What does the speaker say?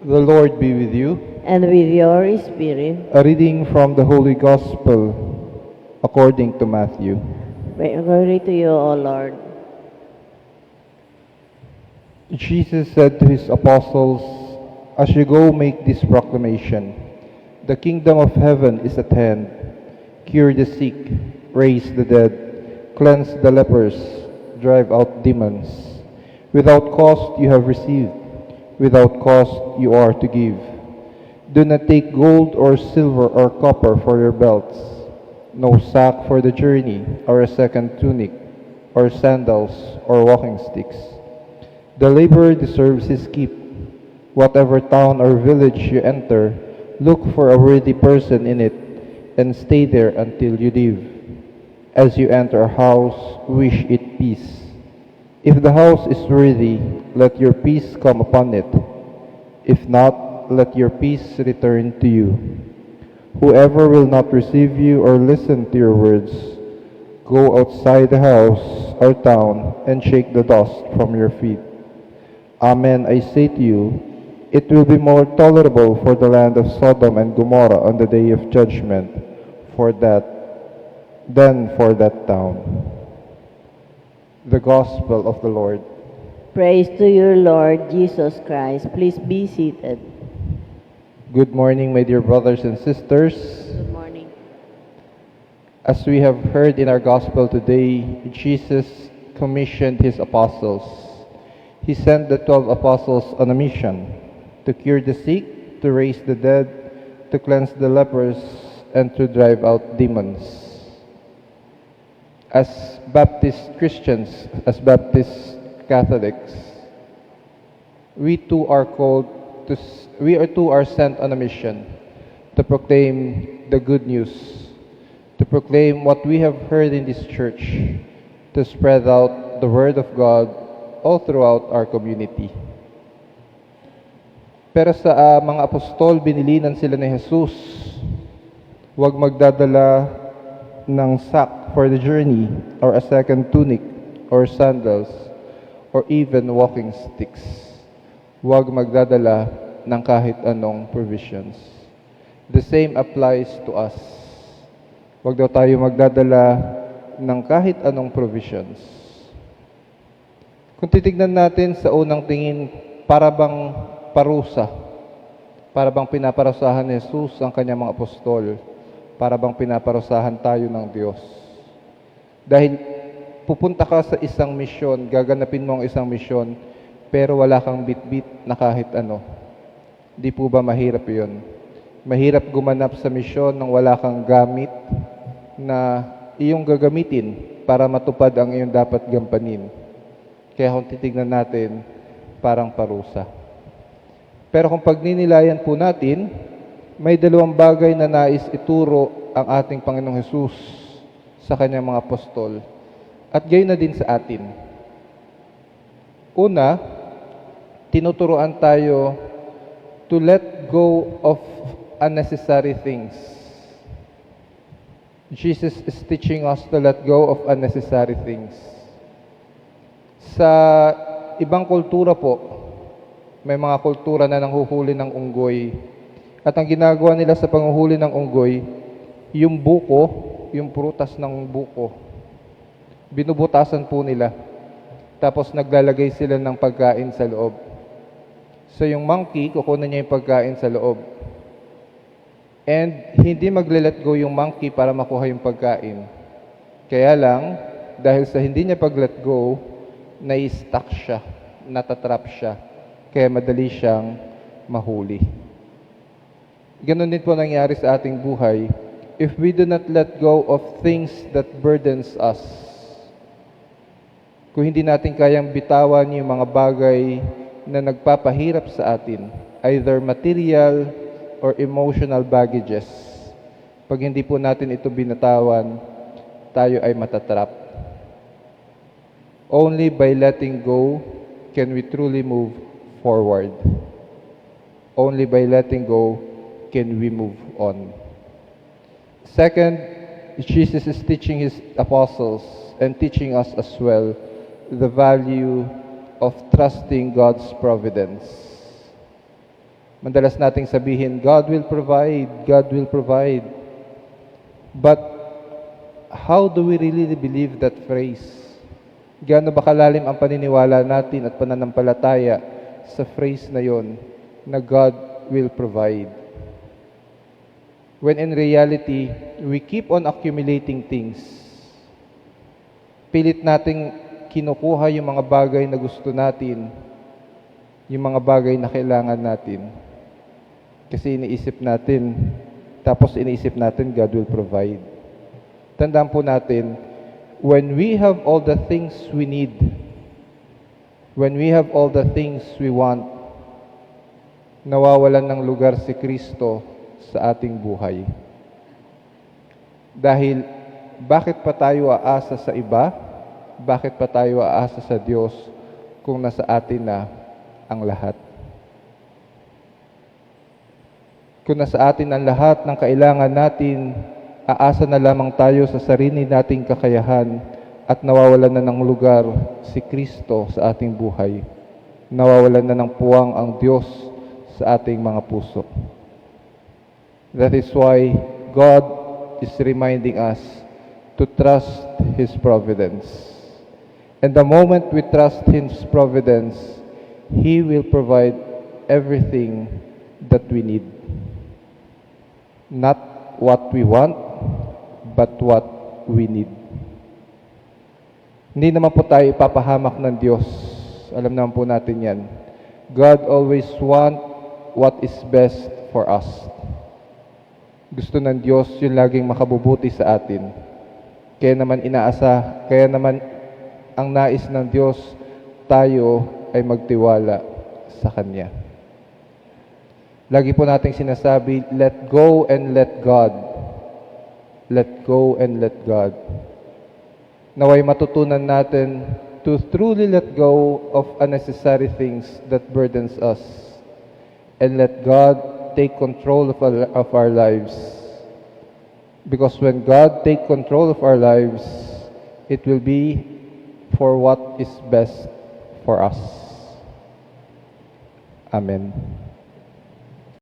The Lord be with you. and with your spirit. A reading from the Holy Gospel according to Matthew. Glory to you, O Lord. Jesus said to his apostles, "As you go, make this proclamation: the kingdom of heaven is at hand. Cure the sick, raise the dead, cleanse the lepers, drive out demons. Without cost you have received, without cost you are to give. Do not take gold or silver or copper for your belts, no sack for the journey, or a second tunic, or sandals, or walking sticks. The laborer deserves his keep. Whatever town or village you enter, look for a worthy person in it, and stay there until you leave. As you enter a house, wish it peace. If the house is worthy, let your peace come upon it. If not, let your peace return to you. Whoever will not receive you or listen to your words, go outside the house or town and shake the dust from your feet. Amen, I say to you, it will be more tolerable for the land of Sodom and Gomorrah on the day of judgment than for that town." The Gospel of the Lord. Praise to you, Lord Jesus Christ. Please be seated. Good morning, my dear brothers and sisters. Good morning. As we have heard in our Gospel today, Jesus commissioned his apostles. He sent the 12 apostles on a mission to cure the sick, to raise the dead, to cleanse the lepers, and to drive out demons. As Baptist Christians, as Baptist Catholics, we too are sent on a mission to proclaim the good news, to proclaim what we have heard in this church, to spread out the word of God all throughout our community. Pero sa mga apostol, binilinan sila ni Jesus, huwag magdadala ng sack for the journey, or a second tunic, or sandals, or even walking sticks. Huwag magdadala ng kahit anong provisions. The same applies to us. Huwag daw tayo magdadala ng kahit anong provisions. Kung titignan natin sa unang tingin, para bang parusa, para bang pinaparusahan ni Jesus ang kanyang mga apostol, para bang pinaparusahan tayo ng Diyos. Dahil pupunta ka sa isang misyon, gaganapin mo ang isang misyon, pero wala kang bit-bit na kahit ano. Di po ba mahirap yun? Mahirap gumanap sa misyon nang wala kang gamit na iyong gagamitin para matupad ang iyong dapat gampanin. Kaya kung titignan natin, parang parusa. Pero kung pagninilayan po natin, may dalawang bagay na nais ituro ang ating Panginoong Hesus sa kanyang mga apostol. At gayon na din sa atin. Una, tinuturoan tayo to let go of unnecessary things. Jesus is teaching us to let go of unnecessary things. Sa ibang kultura po, may mga kultura na nanghuhuli ng unggoy. At ang ginagawa nila sa panghuhuli ng unggoy, yung buko, yung prutas ng buko, binubutasan po nila. Tapos naglalagay sila ng pagkain sa loob. So yung monkey, kukunan niya yung pagkain sa loob. And hindi magle-let go yung monkey para makuha yung pagkain. Kaya lang, dahil sa hindi niya pag-let go, nai-stuck siya, natatrap siya. Kaya madali siyang mahuli. Ganon din po nangyari sa ating buhay. If we do not let go of things that burdens us, kung hindi natin kayang bitawan yung mga bagay na nagpapahirap sa atin, either material or emotional baggages, pag hindi po natin ito binatawan, tayo ay matatrap. Only by letting go can we truly move forward. Only by letting go can we move on. Second, Jesus is teaching his apostles and teaching us as well the value of trusting God's providence. Madalas nating sabihin, God will provide, God will provide. But how do we really believe that phrase? Gaano ba kalalim ang paniniwala natin at pananampalataya sa phrase na yon na God will provide? When in reality, we keep on accumulating things. Pilit nating kinukuha yung mga bagay na gusto natin, yung mga bagay na kailangan natin. Kasi iniisip natin, tapos iniisip natin God will provide. Tandaan po natin, when we have all the things we need, when we have all the things we want, nawawalan ng lugar si Kristo sa ating buhay. Dahil, bakit pa tayo aasa sa iba? Bakit pa tayo aasa sa Diyos kung nasa atin na ang lahat? Kung nasa atin ang lahat ng kailangan natin, aasa na lamang tayo sa sarili nating kakayahan at nawawalan na ng lugar si Kristo sa ating buhay. Nawawalan na ng puwang ang Diyos sa ating mga puso. That is why God is reminding us to trust His providence. And the moment we trust His providence, He will provide everything that we need. Not what we want, but what we need. Hindi naman po tayo ipapahamak ng Diyos. Alam naman po natin yan. God always want what is best for us. Gusto ng Diyos yung laging makabubuti sa atin. Kaya naman kaya naman ang nais ng Diyos, tayo ay magtiwala sa Kanya. Lagi po nating sinasabi, let go and let God. Let go and let God. Naway matutunan natin to truly let go of unnecessary things that burdens us and let God take control of our lives. Because when God take control of our lives, it will be for what is best for us. Amen.